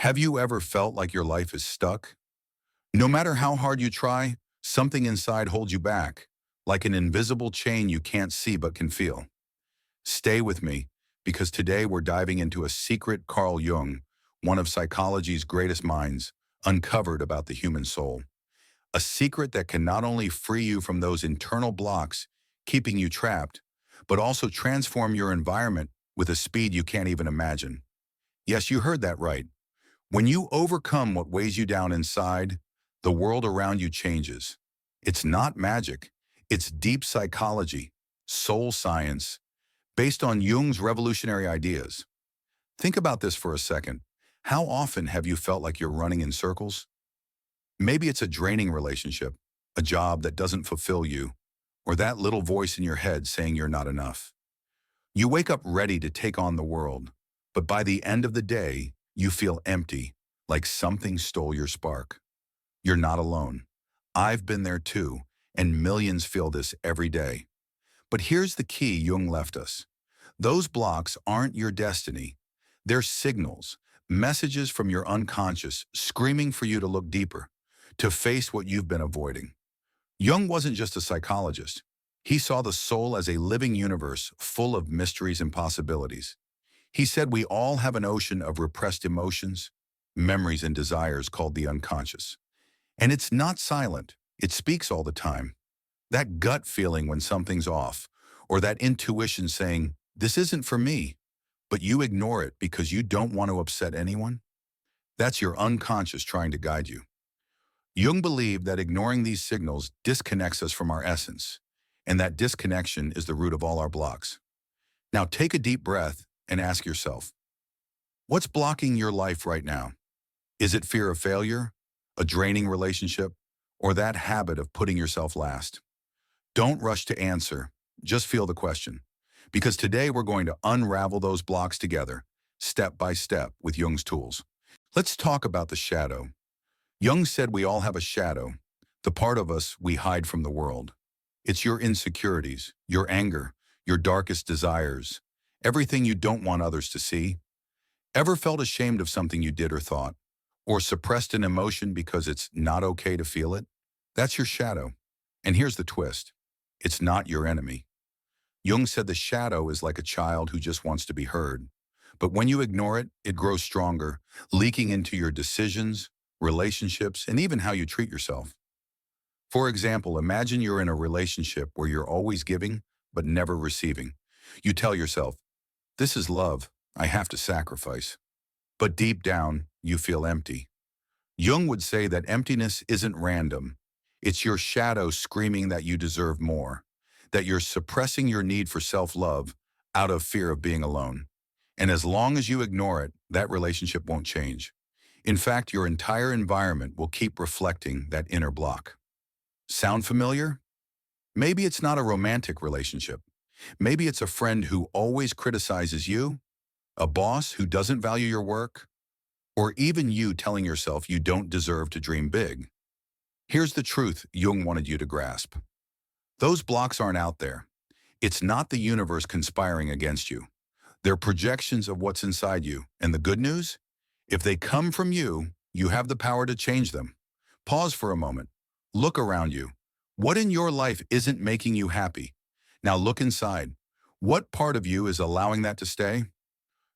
Have you ever felt like your life is stuck? No matter how hard you try, something inside holds you back, like an invisible chain you can't see but can feel. Stay with me, because today we're diving into a secret Carl Jung, one of psychology's greatest minds, uncovered about the human soul. A secret that can not only free you from those internal blocks keeping you trapped, but also transform your environment with a speed you can't even imagine. Yes, you heard that right. When you overcome what weighs you down inside, the world around you changes. It's not magic. It's deep psychology, soul science, based on Jung's revolutionary ideas. Think about this for a second. How often have you felt like you're running in circles? Maybe it's a draining relationship, a job that doesn't fulfill you, or that little voice in your head saying you're not enough. You wake up ready to take on the world, but by the end of the day, you feel empty, like something stole your spark. You're not alone. I've been there too, and millions feel this every day. But here's the key Jung left us. Those blocks aren't your destiny. They're signals, messages from your unconscious screaming for you to look deeper, to face what you've been avoiding. Jung wasn't just a psychologist. He saw the soul as a living universe full of mysteries and possibilities. He said we all have an ocean of repressed emotions, memories, and desires called the unconscious. And it's not silent. It speaks all the time. That gut feeling when something's off, or that intuition saying, this isn't for me, but you ignore it because you don't want to upset anyone. That's your unconscious trying to guide you. Jung believed that ignoring these signals disconnects us from our essence, and that disconnection is the root of all our blocks. Now take a deep breath and ask yourself, what's blocking your life right now? Is it fear of failure, a draining relationship, or that habit of putting yourself last? Don't rush to answer, just feel the question. Because today we're going to unravel those blocks together, step by step, with Jung's tools. Let's talk about the shadow. Jung said we all have a shadow, the part of us we hide from the world. It's your insecurities, your anger, your darkest desires, everything you don't want others to see. Ever felt ashamed of something you did or thought? Or suppressed an emotion because it's not okay to feel it? That's your shadow. And here's the twist. It's not your enemy. Jung said the shadow is like a child who just wants to be heard. But when you ignore it, it grows stronger, leaking into your decisions, relationships, and even how you treat yourself. For example, imagine you're in a relationship where you're always giving, but never receiving. You tell yourself, this is love, I have to sacrifice. But deep down, you feel empty. Jung would say that emptiness isn't random. It's your shadow screaming that you deserve more, that you're suppressing your need for self-love out of fear of being alone. And as long as you ignore it, that relationship won't change. In fact, your entire environment will keep reflecting that inner block. Sound familiar? Maybe it's not a romantic relationship. Maybe it's a friend who always criticizes you, a boss who doesn't value your work, or even you telling yourself you don't deserve to dream big. Here's the truth Jung wanted you to grasp. Those blocks aren't out there. It's not the universe conspiring against you. They're projections of what's inside you. And the good news? If they come from you, you have the power to change them. Pause for a moment. Look around you. What in your life isn't making you happy? Now look inside. What part of you is allowing that to stay?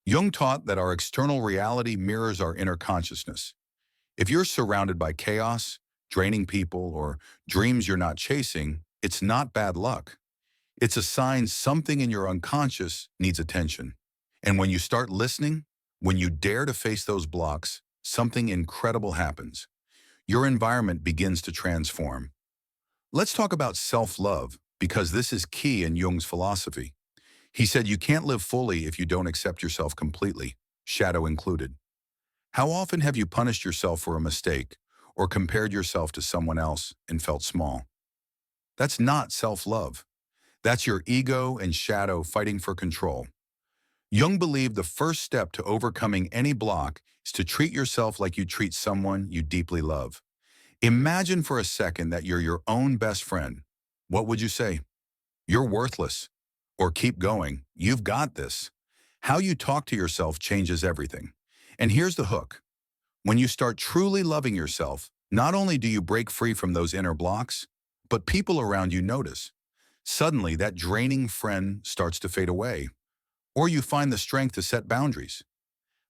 Jung taught that our external reality mirrors our inner consciousness. If you're surrounded by chaos, draining people, or dreams you're not chasing, it's not bad luck. It's a sign something in your unconscious needs attention. And when you start listening, when you dare to face those blocks, something incredible happens. Your environment begins to transform. Let's talk about self-love, because this is key in Jung's philosophy. He said you can't live fully if you don't accept yourself completely, shadow included. How often have you punished yourself for a mistake or compared yourself to someone else and felt small? That's not self-love. That's your ego and shadow fighting for control. Jung believed the first step to overcoming any block is to treat yourself like you treat someone you deeply love. Imagine for a second that you're your own best friend. What would you say? You're worthless. Or keep going. You've got this. How you talk to yourself changes everything. And here's the hook. When you start truly loving yourself, not only do you break free from those inner blocks, but people around you notice. Suddenly, that draining friend starts to fade away, or you find the strength to set boundaries.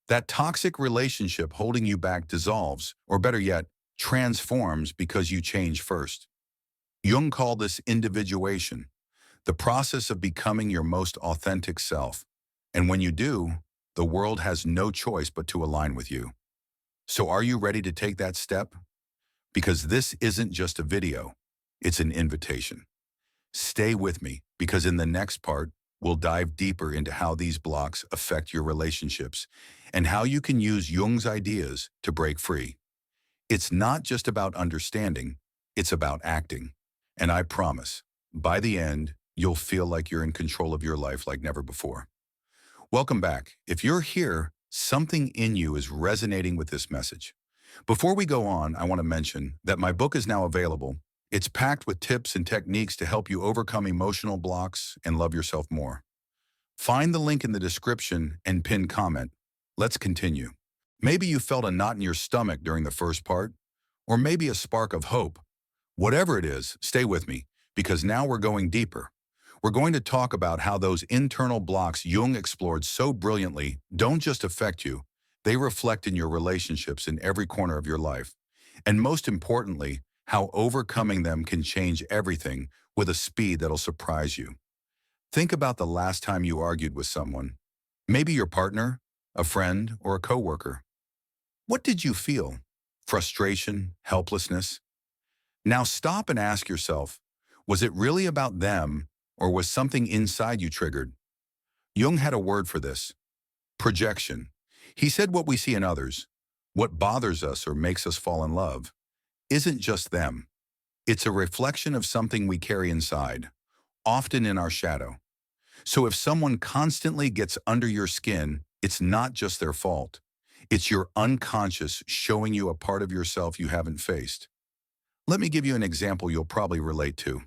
That toxic relationship holding you back dissolves, or better yet, transforms because you change first. Jung called this individuation, the process of becoming your most authentic self. And when you do, the world has no choice but to align with you. So are you ready to take that step? Because this isn't just a video, it's an invitation. Stay with me, because in the next part, we'll dive deeper into how these blocks affect your relationships and how you can use Jung's ideas to break free. It's not just about understanding, it's about acting. And I promise, by the end, you'll feel like you're in control of your life like never before. Welcome back. If you're here, something in you is resonating with this message. Before we go on, I want to mention that my book is now available. It's packed with tips and techniques to help you overcome emotional blocks and love yourself more. Find the link in the description and pinned comment. Let's continue. Maybe you felt a knot in your stomach during the first part, or maybe a spark of hope. Whatever it is, stay with me, because now we're going deeper. We're going to talk about how those internal blocks Jung explored so brilliantly don't just affect you, they reflect in your relationships in every corner of your life. And most importantly, how overcoming them can change everything with a speed that'll surprise you. Think about the last time you argued with someone, maybe your partner, a friend, or a coworker. What did you feel? Frustration? Helplessness? Now stop and ask yourself, was it really about them, or was something inside you triggered? Jung had a word for this: projection. He said what we see in others, what bothers us or makes us fall in love, isn't just them. It's a reflection of something we carry inside, often in our shadow. So if someone constantly gets under your skin, it's not just their fault. It's your unconscious showing you a part of yourself you haven't faced. Let me give you an example you'll probably relate to.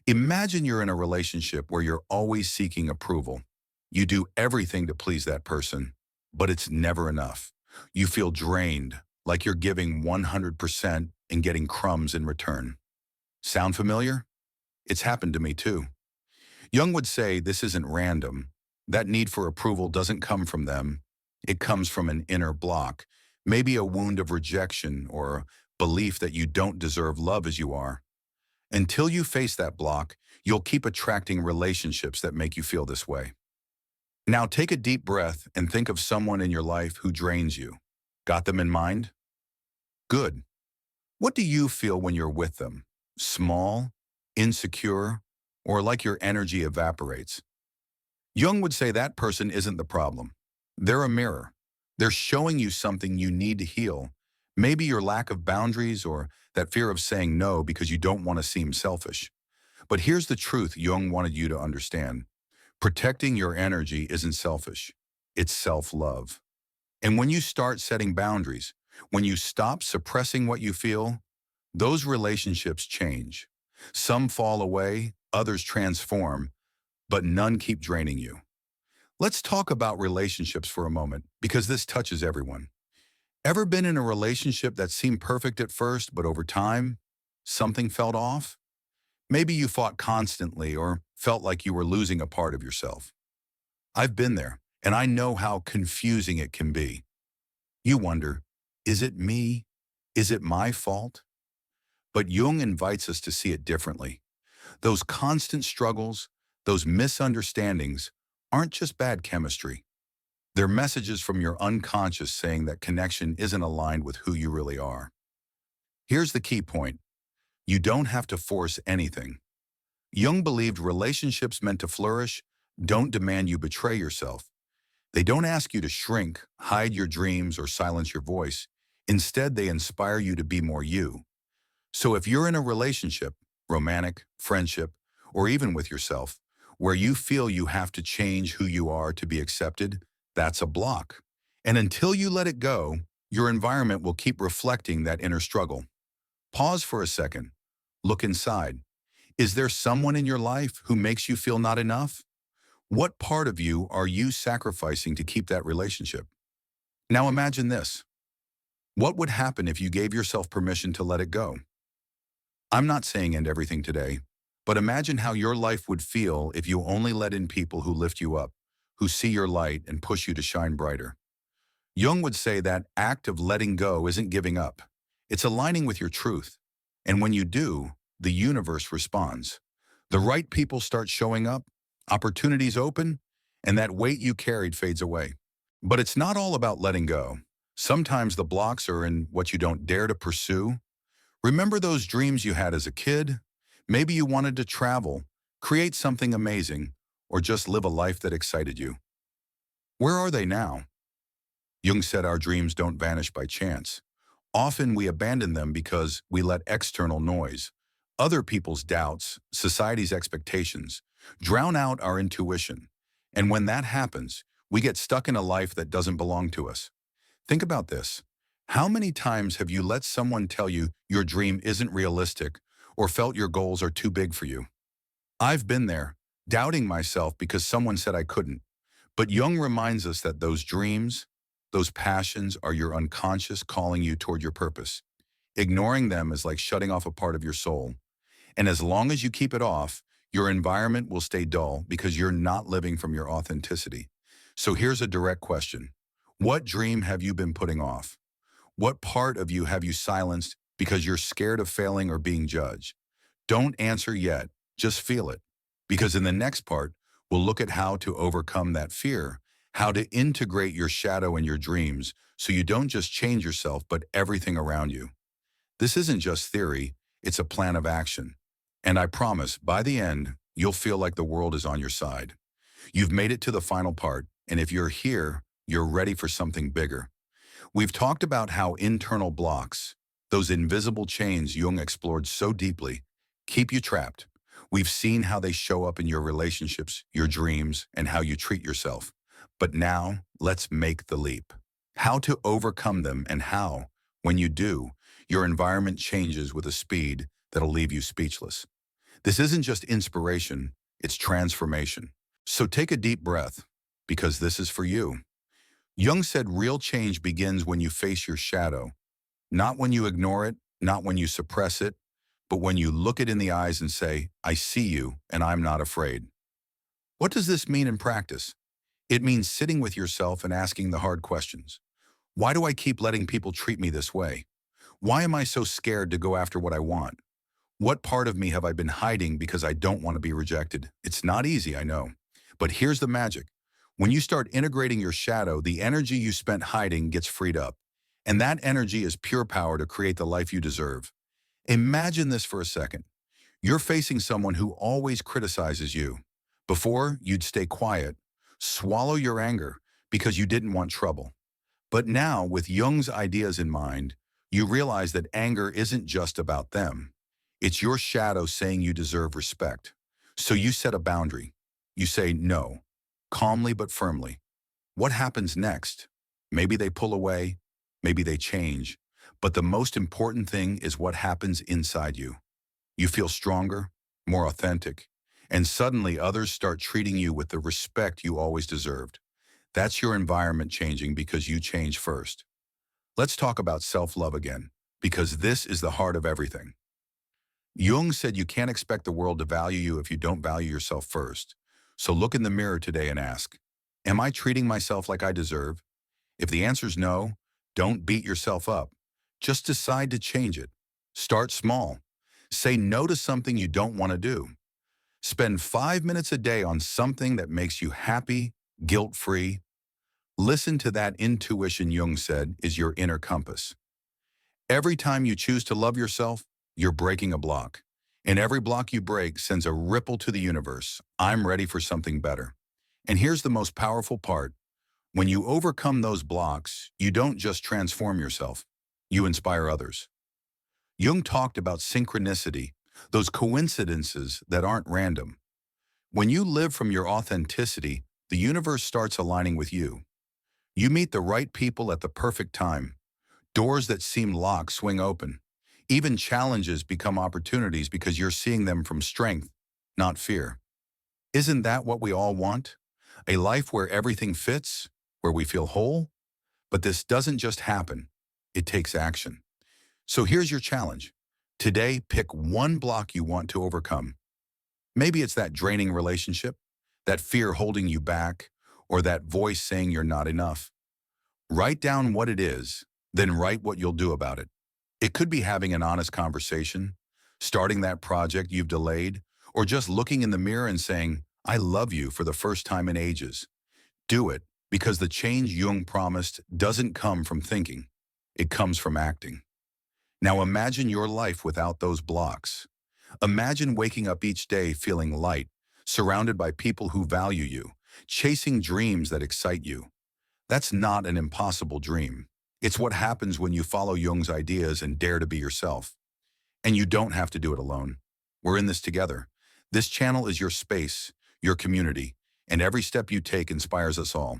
Imagine you're in a relationship where you're always seeking approval. You do everything to please that person, but it's never enough. You feel drained, like you're giving 100% and getting crumbs in return. Sound familiar? It's happened to me too. Jung would say this isn't random. That need for approval doesn't come from them. It comes from an inner block, maybe a wound of rejection or a belief that you don't deserve love as you are. Until you face that block, you'll keep attracting relationships that make you feel this way. Now take a deep breath and think of someone in your life who drains you. Got them in mind? Good. What do you feel when you're with them? Small, insecure, or like your energy evaporates? Jung would say that person isn't the problem. They're a mirror. They're showing you something you need to heal. Maybe your lack of boundaries or that fear of saying no because you don't want to seem selfish. But here's the truth Jung wanted you to understand. Protecting your energy isn't selfish. It's self-love. And when you start setting boundaries, when you stop suppressing what you feel, those relationships change. Some fall away, others transform, but none keep draining you. Let's talk about relationships for a moment, because this touches everyone. Ever been in a relationship that seemed perfect at first, but over time, something felt off? Maybe you fought constantly or felt like you were losing a part of yourself. I've been there, and I know how confusing it can be. You wonder, is it me? Is it my fault? But Jung invites us to see it differently. Those constant struggles, those misunderstandings, aren't just bad chemistry. They're messages from your unconscious saying that connection isn't aligned with who you really are. Here's the key point. You don't have to force anything. Jung believed relationships meant to flourish don't demand you betray yourself. They don't ask you to shrink, hide your dreams, or silence your voice. Instead, they inspire you to be more you. So if you're in a relationship, romantic, friendship, or even with yourself, where you feel you have to change who you are to be accepted, that's a block. And until you let it go, your environment will keep reflecting that inner struggle. Pause for a second. Look inside. Is there someone in your life who makes you feel not enough? What part of you are you sacrificing to keep that relationship? Now imagine this. What would happen if you gave yourself permission to let it go? I'm not saying end everything today, but imagine how your life would feel if you only let in people who lift you up, who see your light and push you to shine brighter. Jung would say that act of letting go isn't giving up. It's aligning with your truth. And when you do, the universe responds. The right people start showing up, opportunities open, and that weight you carried fades away. But it's not all about letting go. Sometimes the blocks are in what you don't dare to pursue. Remember those dreams you had as a kid? Maybe you wanted to travel, create something amazing, or just live a life that excited you. Where are they now? Jung said our dreams don't vanish by chance. Often we abandon them because we let external noise, other people's doubts, society's expectations, drown out our intuition. And when that happens, we get stuck in a life that doesn't belong to us. Think about this. How many times have you let someone tell you your dream isn't realistic or felt your goals are too big for you? I've been there, doubting myself because someone said I couldn't. But Jung reminds us that those dreams, those passions are your unconscious calling you toward your purpose. Ignoring them is like shutting off a part of your soul. And as long as you keep it off, your environment will stay dull because you're not living from your authenticity. So here's a direct question. What dream have you been putting off? What part of you have you silenced because you're scared of failing or being judged? Don't answer yet, just feel it. Because in the next part, we'll look at how to overcome that fear, how to integrate your shadow in your dreams so you don't just change yourself but everything around you. This isn't just theory, it's a plan of action. And I promise, by the end, you'll feel like the world is on your side. You've made it to the final part, and if you're here, you're ready for something bigger. We've talked about how internal blocks, those invisible chains Jung explored so deeply, keep you trapped. We've seen how they show up in your relationships, your dreams, and how you treat yourself. But now, let's make the leap. How to overcome them and how, when you do, your environment changes with a speed that'll leave you speechless. This isn't just inspiration, it's transformation. So take a deep breath, because this is for you. Jung said real change begins when you face your shadow, not when you ignore it, not when you suppress it, but when you look it in the eyes and say, I see you and I'm not afraid. What does this mean in practice? It means sitting with yourself and asking the hard questions. Why do I keep letting people treat me this way? Why am I so scared to go after what I want? What part of me have I been hiding because I don't want to be rejected? It's not easy, I know. But here's the magic. When you start integrating your shadow, the energy you spent hiding gets freed up. And that energy is pure power to create the life you deserve. Imagine this for a second. You're facing someone who always criticizes you. Before, you'd stay quiet, swallow your anger because you didn't want trouble. But now, with Jung's ideas in mind, you realize that anger isn't just about them. It's your shadow saying you deserve respect. So you set a boundary. You say no, calmly but firmly. What happens next? Maybe they pull away, maybe they change. But the most important thing is what happens inside you. You feel stronger, more authentic, and suddenly others start treating you with the respect you always deserved. That's your environment changing because you change first. Let's talk about self-love again, because this is the heart of everything. Jung said you can't expect the world to value you if you don't value yourself first. So look in the mirror today and ask, am I treating myself like I deserve? If the answer's no, don't beat yourself up. Just decide to change it. Start small. Say no to something you don't want to do. Spend 5 minutes a day on something that makes you happy, guilt-free. Listen to that intuition Jung said is your inner compass. Every time you choose to love yourself, you're breaking a block. And every block you break sends a ripple to the universe. I'm ready for something better. And here's the most powerful part. When you overcome those blocks, you don't just transform yourself, you inspire others. Jung talked about synchronicity, those coincidences that aren't random. When you live from your authenticity, the universe starts aligning with you. You meet the right people at the perfect time. Doors that seem locked swing open. Even challenges become opportunities because you're seeing them from strength, not fear. Isn't that what we all want? A life where everything fits, where we feel whole? But this doesn't just happen. It takes action. So here's your challenge. Today, pick one block you want to overcome. Maybe it's that draining relationship, that fear holding you back, or that voice saying you're not enough. Write down what it is, then write what you'll do about it. It could be having an honest conversation, starting that project you've delayed, or just looking in the mirror and saying, I love you for the first time in ages. Do it, because the change Jung promised doesn't come from thinking. It comes from acting. Now imagine your life without those blocks. Imagine waking up each day feeling light, surrounded by people who value you, chasing dreams that excite you. That's not an impossible dream. It's what happens when you follow Jung's ideas and dare to be yourself. And you don't have to do it alone. We're in this together. This channel is your space, your community, and every step you take inspires us all.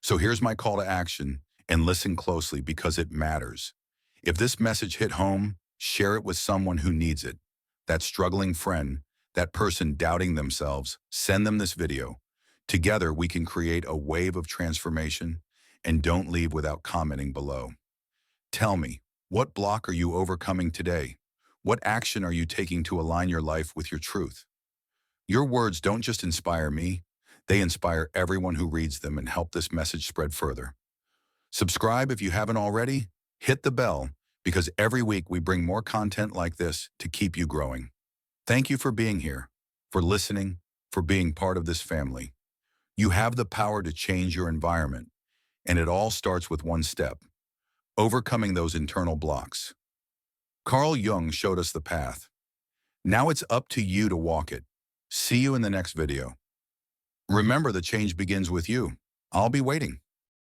So here's my call to action, and listen closely because it matters. If this message hit home, share it with someone who needs it. That struggling friend, that person doubting themselves, send them this video. Together, we can create a wave of transformation, and don't leave without commenting below. Tell me, what block are you overcoming today? What action are you taking to align your life with your truth? Your words don't just inspire me, they inspire everyone who reads them and help this message spread further. Subscribe if you haven't already, hit the bell, because every week we bring more content like this to keep you growing. Thank you for being here, for listening, for being part of this family. You have the power to change your environment, and it all starts with one step: overcoming those internal blocks. Carl Jung showed us the path. Now it's up to you to walk it. See you in the next video. Remember, the change begins with you. I'll be waiting.